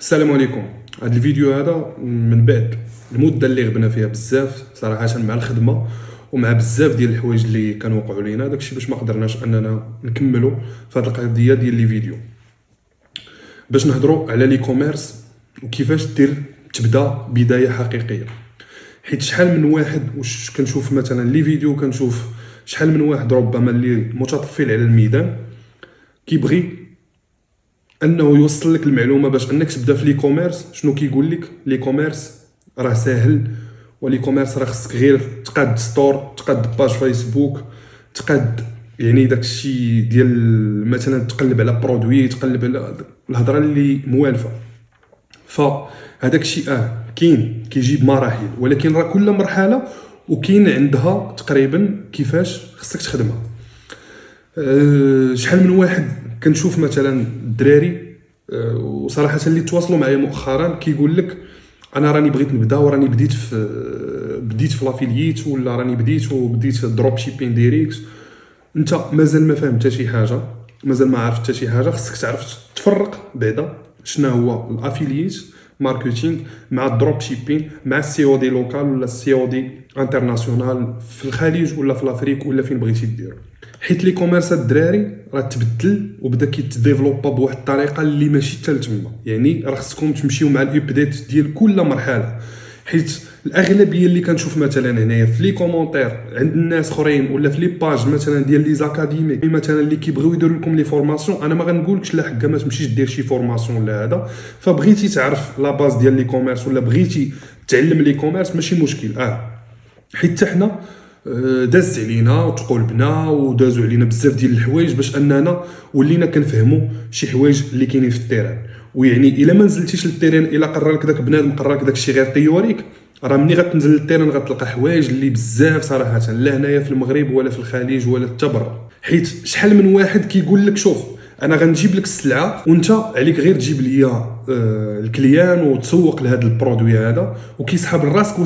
السلام عليكم. هذا الفيديو هذا من بعد المده اللي غبنا فيها بزاف صراحه مع الخدمه ومع بزاف ديال الحوايج اللي كانوا وقعوا لينا، داكشي باش ما قدرناش اننا نكملوا في هذه القضيه ديال لي فيديو باش نهضروا على لي كوميرس وكيفاش تبدا بدايه حقيقيه. حيت شحال من واحد واش كنشوف مثلا لي فيديو، كنشوف شحال من واحد ربما اللي متطفل على الميدان كيبغي انه يوصل لك المعلومه باش انك تبدا في لي كوميرس. شنو كيقول لك؟ لي كوميرس راه ساهل، ولي كوميرس راه خصك غير تقاد ستور، تقاد باج فيسبوك، تقاد يعني داكشي ديال مثلا تقلب على برودوي، تقلب على الهضره اللي موالفه. فهذاك الشيء كاين كيجي بمراحل، ولكن راه كل مرحله وكاين عندها تقريبا كيفاش خصك تخدمها. شحال من واحد كنشوف مثلا الدراري وصراحه اللي تواصلوا معايا مؤخرا كيقول لك انا راني بغيت نبدا وراني بديت في لافيليت، ولا راني بديت دروب شيبين ديريكت. انت مازال ما فاهم حتى شي حاجه، مازال ما عرفت حتى شي حاجه. خصك تعرف تفرق بعدا شنو هو الافيليت ماركتينغ مع الدروب شيبين، مع السي او دي لوكال ولا السي او دي انترناسيونال في الخليج ولا في لافريك ولا فين بغيتي دير. حيت لي كوميرس الدراري راه تبدل وبدا كيتديفلوبا بواحد الطريقه اللي ماشي حتى تما، يعني راه خصكم تمشيو مع الابديت ديال كل مرحله. حيت الاغلبيه اللي كنشوف مثلا هنايا في لي كومونتير عند الناس اخرين ولا في لي باج مثلا ديال لي زاكاديميك مثلا اللي كيبغيو يديروا لكم لي فورماسيون، انا ما غنقولكش لا حكا ما تمشيش دير شي فورماسيون ولا هذا. فبغيتي تعرف لا باز ديال لي كوميرس ولا بغيتي تعلم لي كوميرس ماشي مشكل. حيت حنا دازت علينا وتقولبنا ودازوا علينا بزاف ديال الحوايج باش اننا ولينا كنفهموا شي حوايج اللي كاينين في التيران. ويعني الا ما نزلتيش للتيران، الا قررك داك بنادم قررك داكشي غير تيوريك، راه ملي غتنزل للتيران غتلقى حوايج اللي بزاف صراحه لا هنايا في المغرب ولا في الخليج ولا حتى برا. حيت شحال من واحد كيقول لك شوف انا غنجيب لك السلعه وانت عليك غير تجيب ليا الكليان وتسوق لهذا البرودوي هذا، وكيسحب لراسك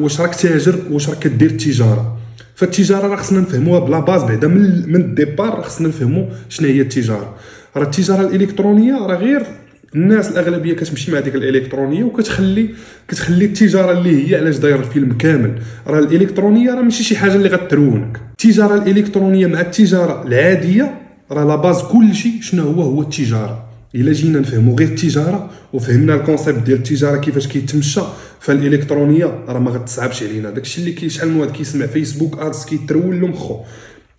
واش راك تاجر، واش راك كدير التجاره. فالتجاره راه خصنا نفهموها بلا باز بعدا من الديبار. خصنا نفهموا شنو هي التجاره. راه التجاره الالكترونيه راه غير الناس الاغلبيه كتمشي مع ديك الالكترونيه وكتخلي التجاره اللي هي علاش داير الفيلم كامل. راه الالكترونيه راه ماشي شي حاجه اللي غتروونك. التجاره الالكترونيه مع التجاره العاديه راه لا باز كلشي شنو هو التجاره. الا جينا نفهموا غير التجاره وفهمنا الكونسيبت ديال التجاره كيفاش كيتمشى، فالالكترونيه راه ما غتصعبش علينا. داكشي اللي شحال من واحد كيسمع فيسبوك ادز كيترول له مخو،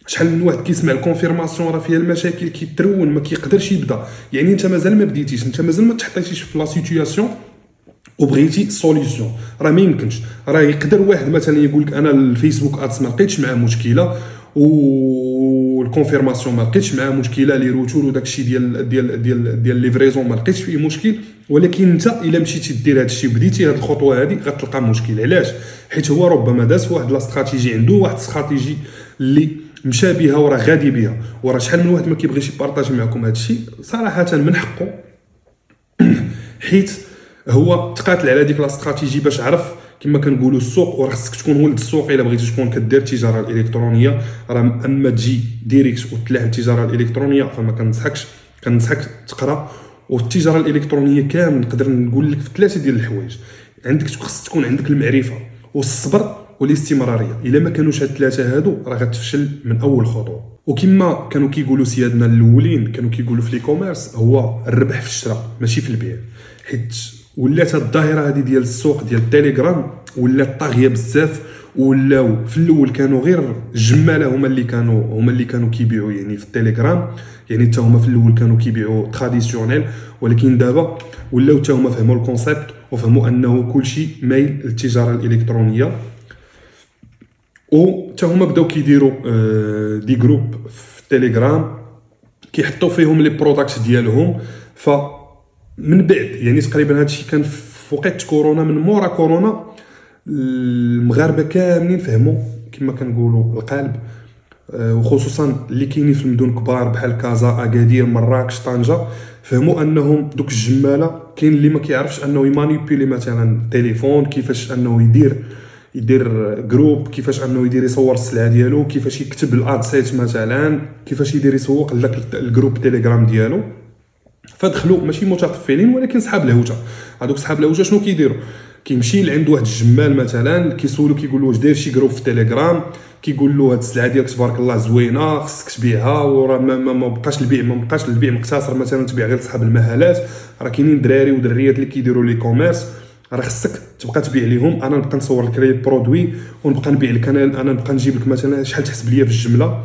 شحال من واحد كيسمع الكونفيرماسيون راه فيها المشاكل كيترون ما كيقدرش يبدا. يعني انت مازال ما بديتيش، انت مازال ما تحطيتيش في لا سيتوياسيون وبغيتي سوليوشن. راه ما يمكنش. راه يقدر واحد مثلا يقول لك انا الفيسبوك ادز ما لقيتش معاه مشكله والكونفيرماسيون ما لقيتش معاه مشكله، لي روتور وداكشي ديال ليفريزون ما لقيتش فيه مشكل. ولكن انت الا مشيتي دير هذا الشيء بديتي هذه الخطوه هذه غتلقى مشكل. علاش؟ حيت هو ربما داز واحد لا استراتيجي، عنده واحد استراتيجي اللي مشى بها وراه غادي بها. وراه شحال من واحد ما كيبغيش يبارطاجي معكم هذا الشيء صراحه من حقه، حيت هو تقاتل على ديك لا استراتيجي باش عرف كما كنقولوا السوق. وراه خصك تكون ولد السوق الا بغيتي تكون كدير التجاره الالكترونيه. راه اما تجي ديريكت وتلاعب التجاره الالكترونيه فما كنصحك تقرا. والتجاره الالكترونيه كامل نقدر نقول لك في ثلاثه ديال الحوايج. خص تكون عندك المعرفه والصبر والاستمراريه. الا ما كانوش هاد الثلاثه هادو راه غتفشل من اول خطوه. وكما كانوا كيقولوا سيادنا الاولين كانوا كيقولوا في لي كوميرس هو الربح في الشراء ماشي في البيع. حيت ولات الظاهره هذه ديال السوق ديال التليجرام ولات طاغيه بزاف. ولاو في الاول كانوا غير الجماله هما اللي كانوا كيبيعوا يعني في التليجرام. يعني حتى هما في الاول كانوا كيبيعوا تراديسيونيل، ولكن دابا ولاو حتى هما فهموا الكونسيبت وفهموا انه كلشي مايل للتجاره الالكترونيه. و حتى هما بداو كيديروا دي جروب في التليجرام كيحطوا فيهم لي بروداكت ديالهم. فمن بعد يعني تقريبا هادشي كان في وقت كورونا، من مورا كورونا المغاربه كاملين فهموا كما كنقولوا القالب. وخصوصا اللي كاينين في المدن كبار بحال كازا، اكادير، مراكش، طنجه، فهموا انهم دوك الجماله كاين اللي ما كيعرفش انه يمانيبيلي مثلا تليفون، كيفاش انه يدير جروب، كيفاش انه يصور السلعه ديالو، كيفاش يكتب الاد سيت مثلا، كيفاش يسوق لذاك الجروب تيليجرام ديالو. فدخلوا ماشي متطفلين ولكن صحاب الهوجه. هذوك صحاب الهوجه شنو كيديروا؟ كيمشي لعند واحد الجمال مثلا كيسولو كيقول له واش داير شي جروب في تيليجرام، كيقول له هاد السلعه ديالك تبارك الله زوينه خصك تبيعها، وراه ما بقاش البيع مقتصر مثلا تبيع غير لصحاب المحلات، راه كاينين دراري ودريات اللي كيديروا لي كوميرس، راه خصك تبقى تبيع ليهم. انا نبقى نصور لك لي برودوي ونبقى نبيع لك، انا نبقى نجيب لك مثلا شحال تحسب ليا في الجمله،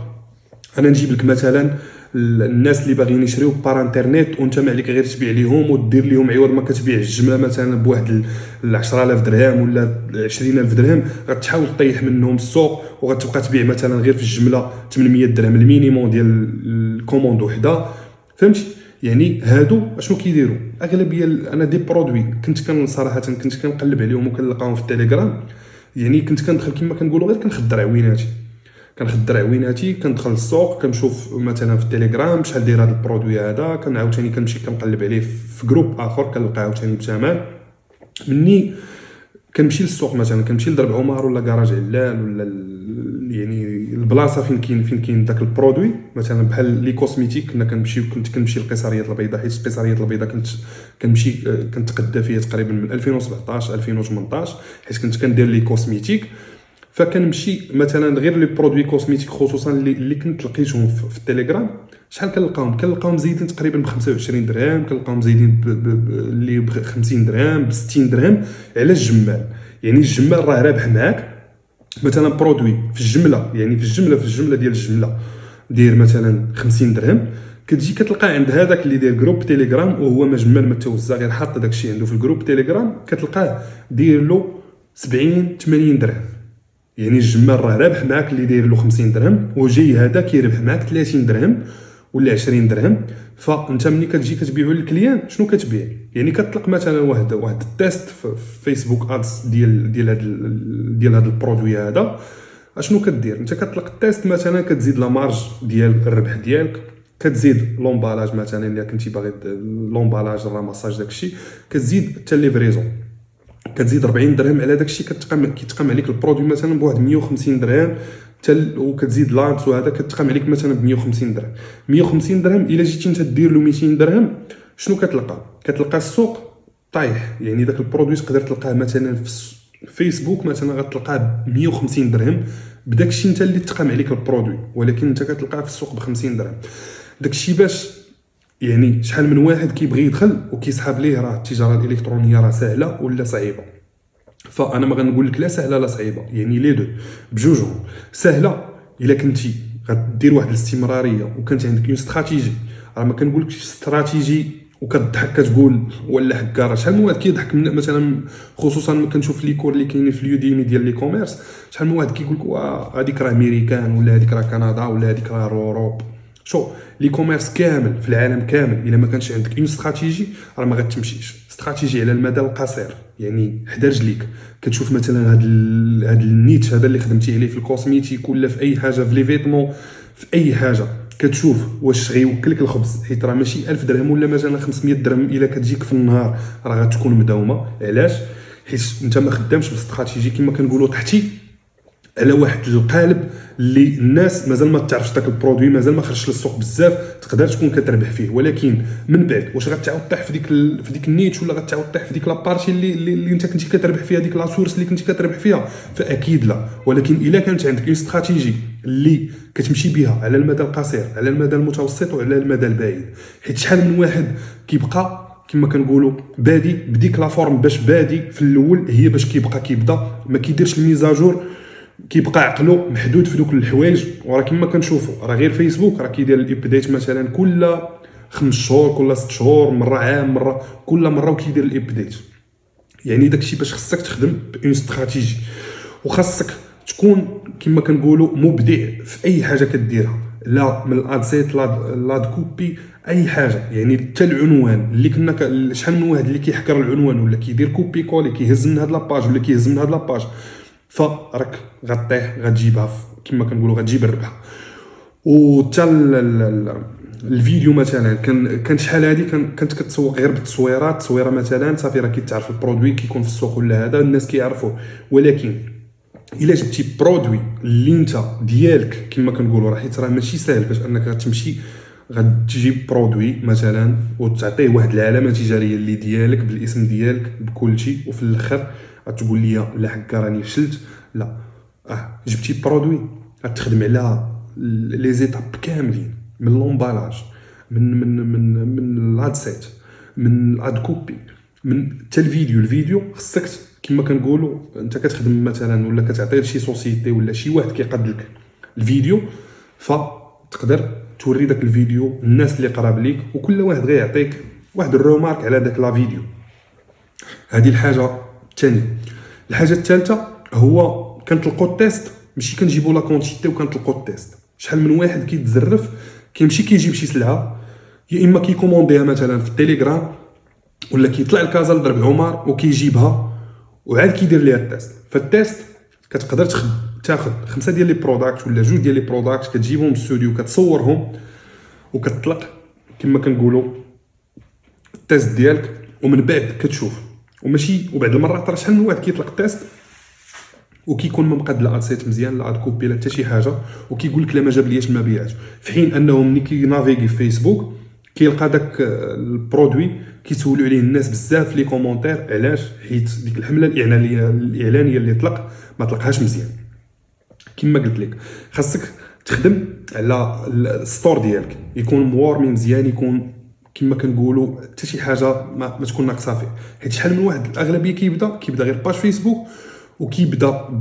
انا نجيب لك مثلا الناس اللي باغيين يشريو بار انترنيت وانت ما عليك غير تبيع ليهم ودير ليهم عوض ما كتبيع الجمله مثلا بواحد 10000 درهم ولا 20000 درهم، غتحاول طيح منهم السوق وغتبقى تبيع مثلا غير في الجمله 800 درهم المينيموم ديال الكوموند وحده. فهمتي؟ يعني هادو اشنو كيديروا اغلبيه انا دي برودوي كنت صراحه كنت كنقلب عليهم وكنلقاهم في التليجرام، يعني كنت كندخل كما كنقولوا غير كنخدر عويناتي كندخل للسوق كنشوف مثلا في التليجرام شحال داير هذا البرودوي هذا، عاوتاني كنمشي كنقلب عليه في جروب اخر كنلقى عاوتاني بثمن. مني كنمشي للسوق مثلا كنمشي لدرب عمر ولا كراج علال ولا يعني البلاصه فين كاين داك البرودوي، مثلا بحال لي كوسميتيك كنت كنمشي لقيصريه البيضاء، حيت قيصريه البيضاء كنمشي كنتقدى فيها تقريبا من 2017 2018 حيت كنت كندير لي كوسميتيك. فكنمشي مثلا غير لي برودوي كوسميتيك خصوصا اللي كنت لقيتهم في التليجرام، شحال كنلقاهم زايدين تقريبا ب 25 درهم، كنلقاهم زايدين اللي ب 50 درهم ب 60 درهم على الجمال. يعني الجمال راه رابح معاك مثلا برودوي في الجمله، يعني في الجمله ديال الجمله داير مثلا 50 درهم، كتجي كتلقى عند هذاك اللي داير جروب تيليجرام وهو ما جمال ما توزع غير حاط داكشي عنده في الجروب تيليجرام، كتلقاه داير له 70 80 درهم. يعني الجمال راه رابح معاك اللي داير له 50 درهم، وجاي هذا كيربح معاك 30 درهم ولا 20 درهم. فانت ملي كتجي كتبيعو للكليان شنو كتبيع؟ يعني كتطلق مثلا واحد التيست في فيسبوك ادز ديال هذا البرودوي هذا. اشنو كدير انت؟ كتطلق التيست مثلا كتزيد لا مارج ديال الربح ديالك، كتزيد لومبالاج مثلا الا كنتي باغي لومبالاج الراماساج داكشي، كتزيد حتى ليفريزون كتزيد 40 درهم على داكشي، كيتقام عليك البرودوي مثلا بواحد 150 درهم وكتزيد لانس وهذا كتقام عليك مثلا ب 150 درهم. 150 درهم الا جيتي انت دير له 200 درهم شنو كتلقى السوق طايح. يعني داك البرودوي تقدر تلقاه مثلا في فيسبوك مثلا غتلقاه ب 150 درهم بداكشي انت اللي تقام عليك البرودوي، ولكن انت كتلقاه في السوق ب 50 درهم. داكشي باش يعني شحال من واحد كيبغي يدخل وكيسحب ليه راه التجاره الالكترونيه راه سهله ولا صعيبه. فانا ما غنقول لك لا سهله لا صعيبه، يعني لي دو بجوجهم. سهله الا كنتي غدير واحد الاستمراريه وكانت عندك اون استراتيجي، راه ما كنقولكش استراتيجي وكتضحك كتقول ولا حكاره. شحال من واحد كيضحك مثلا، خصوصا ما كنشوف لي كور اللي كاينين في اليوديمي ديال لي كوميرس، شحال من واحد كيقول لك هذيك راه امريكان ولا هذيك راه كندا ولا هذيك راه اوروب. شو لي كوميرس كامل في العالم كامل الا ما كانش عندك اون استراتيجي راه ما غتمشيش. استراتيجي على المدى القصير، يعني حدا رجليك كتشوف مثلا هاد النيتش هذا اللي خدمتي عليه في الكوسميتيك ولا في اي حاجه في لي فيتمون في اي حاجه، كتشوف واش غيوكلك الخبز، حيت راه ماشي 1000 درهم ولا مثلا 500 درهم الا كتجيك في النهار راه غتكون مداومه. علاش؟ حيت انت ما خدامش باستراتيجي كما كنقولوا تحتي على واحد القالب اللي الناس مازال ما تعرفش داك البرودوي، مازال ما خرجش للسوق بزاف، تقدر تكون كتربح فيه. ولكن من بعد واش غتعاود طيح في ديك النيتش ولا غتعاود طيح في ديك لابارتي اللي انت كنتي كتربح فيها، ديك لا سورس اللي كنتي كتربح فيها؟ فاكيد لا. ولكن الا كانت عندك اون استراتيجي اللي كتمشي بها على المدى القصير على المدى المتوسط وعلى المدى البعيد، حيت شحال من واحد كيبقى كما كنقولوا بادي بديك لا فورم باش بادي في الاول، هي باش كيبدا ما كيديرش الميزاجور، كيبقى عقلو محدود في دوك الحوايج. وراه كما كنشوفوا راه غير فيسبوك راه كيدير الابديت مثلا كل 5 شهور كل 6 شهور مره عام مره كل مره وكيدير الابديت. يعني داكشي باش خصك تخدم بأون استراتيجي، وخاصك تكون كما كنقولوا مبدع في اي حاجه كديرها، لا من الادسيت لا كوبي اي حاجه. يعني حتى العنوان اللي كنا شحال من واحد اللي كيحكر العنوان ولا كيدير كوبي كولي كيهز من هاد لاباج ولا كيهز من هاد لاباج، فراك غطيح غتجيبها كما كنقولوا غتجيب الربح. وحتى الفيديو مثلا كان شحال هادي كانت كتسوق غير بالتصويرات، تصويره مثلا صافي راه كيتعرف البرودوي كيكون في السوق ولا هذا الناس كيعرفوه. ولكن الا جبتي برودوي اللي انت ديالك كما كنقولوا راه حيت راه ماشي ساهل باش انك غتمشي غتجيب برودوي مثلا وتعطيه واحد العلامه تجاريه اللي ديالك بالاسم ديالك بكل شيء، وفي الاخر غتقول لي لا حكا راني فشلت. لا، جبتي برودوي غتخدم على لي زيتاب كاملين، من لومبالاج، من الادسيت، من الاد كوبي، من حتى الفيديو خصك كما كنقولوا انت كتخدم مثلا ولا كتعطي لشي سوسيتي ولا شي واحد كيقاد لك الفيديو، فتقدر توري داك الفيديو الناس اللي قراب ليك، وكل واحد غيعطيك واحد الرومارك على داك لا فيديو. هذه الحاجه الثانيه. الحاجه الثالثه هو كنطلقوا التيست، ماشي كنجيبوا لا كونتيتي وكنطلقوا التيست. شحال من واحد كيتزرف كيمشي كيجيب شي سلعه، يا اما كيكومونديها مثلا في التليجرام ولا كيطلع لكازا لضرب عمر وكيجيبها وعاد كيدير ليها التيست. فالتيست كتقدر تاخذ 5 ديال لي بروداكت ولا 2 ديال لي بروداكت، كتجيبهم للاستوديو كتصورهم وكتطلق كما كنقولوا التيست ديالك، ومن بعد كتشوف. وماشي وبعد المرات راه شحال من واحد كيطلق التيست وكيكون ما مقاد لا ادسيت مزيان لا اد كوبي لا حتى شي حاجه، وكيقول لك لا ما جابلياش ما بيعش، في حين انه ملي كينافيغي في فيسبوك كيلقى داك البرودوي كيسولوا عليه الناس بزاف في لي كومونتير. علاش؟ حيت ديك الحمله الاعلانيه اللي طلق ما طلقهاش مزيان. كما قلت لك خاصك تخدم على الستور ديالك، يكون مورمي مزيان، يكون كما كنقولوا حتى شي حاجه ما تكون ناقصه فيه. حيت شحال من واحد الاغلبيه كيبدا غير باج فيسبوك وكيبدا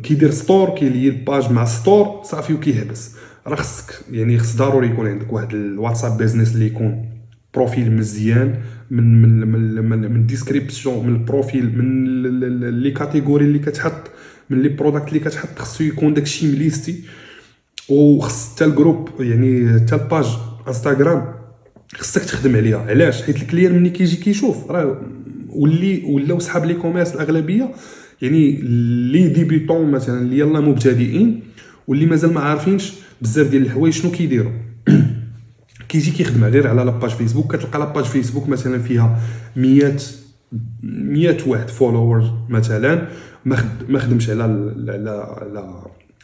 كيدير ستور، كيلي الباج مع ستور صافي وكيهبس. راه خصك يعني خص ضروري يكون عندك واحد الواتساب بيزنس اللي يكون بروفيل مزيان، من ديسكريبسيون، من البروفيل، من لي كاتيجوري اللي كتحط، من لي بروداكت اللي كتحط، خصو يكون داكشي مليستي. وخص حتى الجروب يعني حتى الباج انستغرام خصك تخدم عليها. علاش؟ حيت الكليان ملي كيجي كيشوف راه ولاو صحاب لي كوميرس الاغلبيه، يعني لي ديبيطون مثلا اللي يلا مبتدئين واللي مازال ما عارفينش بزاف ديال الحوايج شنو كيديروا. كيجي كيخدم غير على لاباج فيسبوك، كتلقى لاباج فيسبوك مثلا فيها 100 واحد فولورز مثلا، ما خدمش على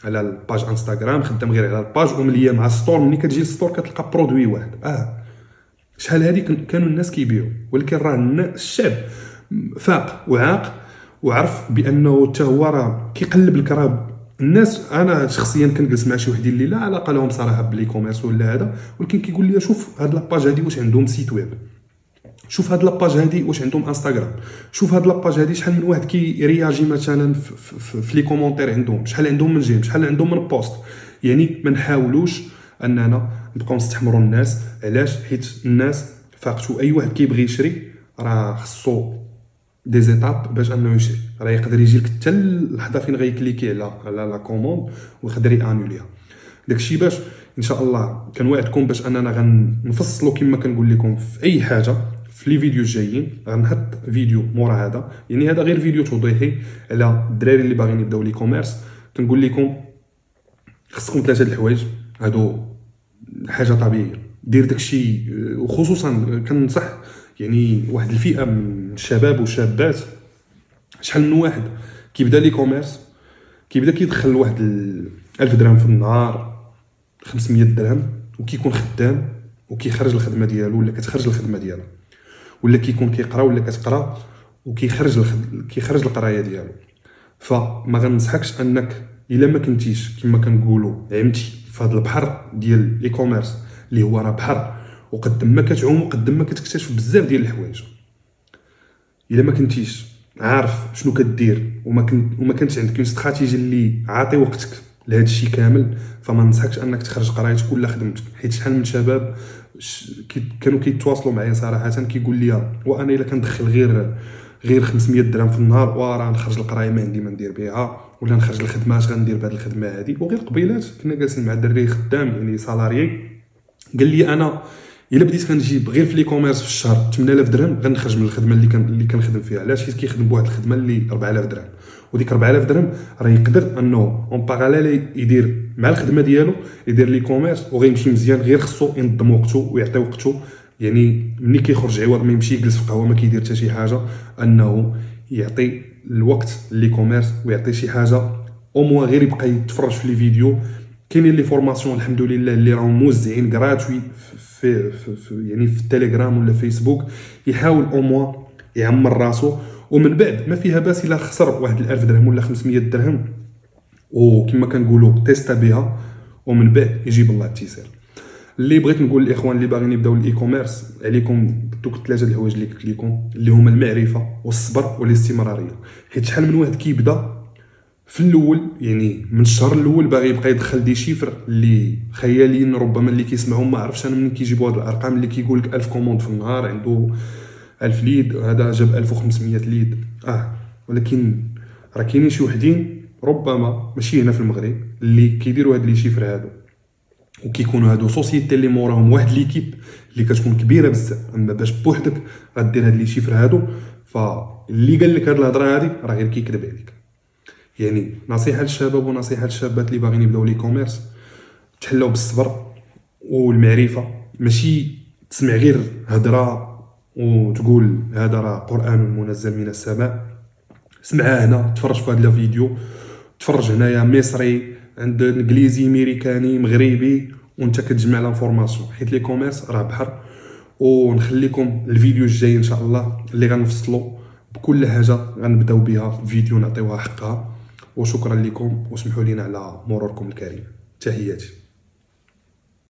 الباج انستغرام، خدام غير على الباج ومليه مع الستور. ملي كتجي للستور كتلقى برودوي واحد. شحال هذه كانوا الناس كيبيعوا، ولكن راه الشعب فاق وعاق وعرف بانه حتى هو راه كيقلب الكراب. الناس انا شخصيا كنجلس مع شي وحدين اللي لا علاقه لهم صراحه بلي كوميرس ولا هذا، ولكن كيقول لي شوف هاد لاباج هادي واش عندهم سيت ويب، شوف هاد لاباج هادي واش عندهم انستغرام، شوف هاد لاباج هادي شحال من واحد كيرياجي مثلا في لي كومونتير عندهم، شحال عندهم من جيم، شحال عندهم من بوست. يعني ما نحاولوش اننا نبقاو نستحمروا الناس. علاش؟ حيت الناس فاقتو اي واحد كيبغي يشري راه خصو دي زيتاب باش انه يشري. راه يقدر يجي لك حتى اللحظه فين غيكليكي على لا كوموند ويقدر يانوليها. داكشي باش ان شاء الله كنوعدكم باش اننا غنفصلوا كما كنقول لكم في اي حاجه في لي فيديو الجايين. غنحط فيديو مورا هذا، يعني هذا غير فيديو توضيحي على الدراري اللي باغيين يبداو لي كوميرس. كنقول لكم خصكم 3 الحوايج هادو، حاجه طبيعيه دير داكشي. وخصوصا كننصح يعني واحد الفئه من الشباب والشابات، شحال من واحد كيبدا لي كوميرس كيبدا كيدخل واحد 1000 درهم في النهار، 500 درهم، وكيكون خدام وكيخرج الخدمه ديالو ولا كتخرج الخدمه ديالو، ولا كيكون كيقرا ولا كتقرا كيخرج القرايه ديالو. فما غننصحكش انك الا ما كنتيش كما كنقولوا عمتي في هذا البحر ديال لي كوميرس اللي هو راه بحر، وقد ما كتعوم وقد ما كتكتشف بزاف ديال الحوايج. الا ما كنتيش عارف شنو كدير وما كانتش عندك استراتيجي اللي عاطي وقتك لهذا الشيء كامل، فما ننصحكش انك تخرج قرايتك ولا خدمتك. حيت شحال من شباب كانوا كيتواصلوا معايا صراحه كيقول لي وانا الا كندخل غير 500 درهم في النهار وراه نخرج القرايه ما عندي ما ندير بها، ولا نخرج الخدمه اش غندير بهذه الخدمه هذه. وغير قبيلات كنا جالسين مع دري خدام يعني سالاريي، قال لي انا الا بديت كنجيب غير في لي كوميرس في الشهر 8000 درهم غنخرج من الخدمه اللي كنخدم فيها. علاش؟ حيت كيخدم بواحد الخدمه اللي 4000 درهم، وديك 4000 درهم راه يقدر انه اون باراليل يدير مع الخدمه ديالو يدير لي كوميرس وغيمشي مزيان. غير خصو ينظم وقته ويعطي وقته، يعني ملي كيخرج عوض ما يمشي يجلس في قهوه ما كيدير حتى شي حاجه، انه يعطي الوقت لي كوميرس ويعطي شي حاجه او موا غير يبقى يتفرج في لي فيديو كاينين لي فورماسيون الحمد لله اللي راهم موزعين غراتوي في يعني في التليجرام ولا فيسبوك، يحاول او موا يعمر راسو، ومن بعد ما فيها باس الا خسر واحد 1000 درهم ولا 500 درهم، وكما كنقولوا تيستا بها، ومن بعد يجيب الله التيسير. اللي بغيت نقول للاخوان اللي باغيين يبداو الاي كوميرس، عليكم دوك ثلاثه الحوايج اللي قلت لكم، اللي هما المعرفه والصبر والاستمراريه. حيت شحال من واحد كيبدا في الاول، يعني من الشهر الاول باغي يبقى يدخل دي شيفر اللي خياليين، ربما اللي كيسمعهم ما عرفش انا منين كيجيبوا هاد الارقام، اللي كيقول لك 1000 كوموند في النهار، عنده 1000 ليد، هذا جاب 1500 ليد. ولكن راه كاينين شي وحدين ربما ماشي هنا في المغرب اللي كيديروا هاد لي شيفر هادو، وكيكونوا هادو سوسيتي اللي موراهم واحد ليكيب اللي كتكون كبيره بزاف. اما باش بوحدك غدير هاد لي شيفر هادو، فاللي قال لك هاد الهضره هادي راه غير كيكذب عليك. يعني نصيحه للشباب ونصيحه للشابات اللي باغيين يبداو لي كوميرس، تحلوا بالصبر والمعرفه، ماشي تسمع غير هضره وتقول هذا راه قران منزل من السماء. سمعها هنا، تفرج في هذا الفيديو، تفرج هنايا مصري، عند انجليزي، امريكاني، مغربي، وانت كتجمع لانفورماسيون، حيت لي كوميرس راه بحر. ونخليكم الفيديو الجاي ان شاء الله اللي غنفصلوا بكل حاجه غنبداو بها فيديو نعطيوها حقها. وشكرا لكم، وسمحوا لنا على مروركم الكريم. تحياتي.